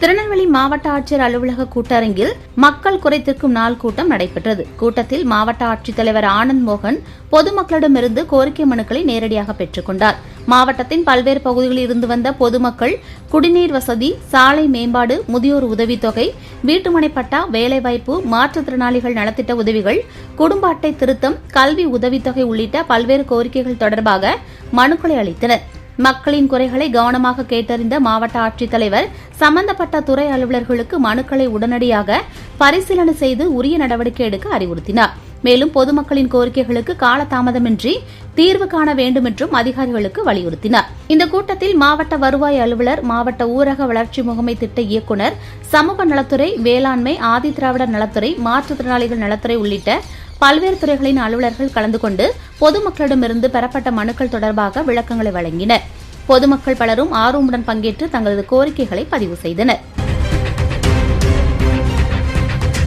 திருநெல்வேலி மாவட்ட ஆட்சியர் அலுவலக கூட்டரங்கில் மக்கள் குறைதீர்க்கும் நாள் கூட்டம் நடைபெற்றது. கூட்டத்தில் மாவட்ட ஆட்சித்தலைவர் ஆனந்த் மோகன் பொதுமக்களிடமிருந்து கோரிக்கை மனுக்களை நேரடியாக பெற்றுக் கொண்டார். மாவட்டத்தின் பல்வேறு பகுதிகளில் இருந்து வந்த பொதுமக்கள் குடிநீர் வசதி, சாலை மேம்பாடு, முதியோர் உதவித்தொகை, வீட்டுமனை பட்டா, வேலைவாய்ப்பு, மாற்றுத்திறனாளிகள் நலத்திட்ட உதவிகள், குடும்ப அட்டை திருத்தம், கல்வி உதவித்தொகை உள்ளிட்ட பல்வேறு கோரிக்கைகள் தொடர்பாக மனுக்களை அளித்தனர். மக்களின் குறைகளை கவனமாக கேட்டறிந்த மாவட்ட ஆட்சித்தலைவர் சம்பந்தப்பட்ட துறை அலுவலர்களுக்கு மனுக்களை உடனடியாக பரிசீலனை செய்து உரிய நடவடிக்கை எடுக்க அறிவுறுத்தினார். மேலும் பொதுமக்களின் கோரிக்கைகளுக்கு காலதாமதமின்றி தீர்வு காண வேண்டும் என்றும் அதிகாரிகளுக்கு வலியுறுத்தினார். இந்த கூட்டத்தில் மாவட்ட வருவாய் அலுவலர், மாவட்ட ஊரக வளர்ச்சி முகமை திட்ட இயக்குநர், சமூக நலத்துறை, வேளாண்மை, ஆதிதிராவிடர் நலத்துறை, மாற்றுத்திறனாளிகள் நலத்துறை உள்ளிட்ட பல்வேறு துறைகளின் அலுவலர்கள் கலந்து கொண்டு பொதுமக்களிடமிருந்து பெறப்பட்ட மனுக்கள் தொடர்பாக விளக்கங்களை வழங்கினர். பொதுமக்கள் பலரும் ஆர்வமுடன் பங்கேற்று தங்களது கோரிக்கைகளை பதிவு செய்தனர்.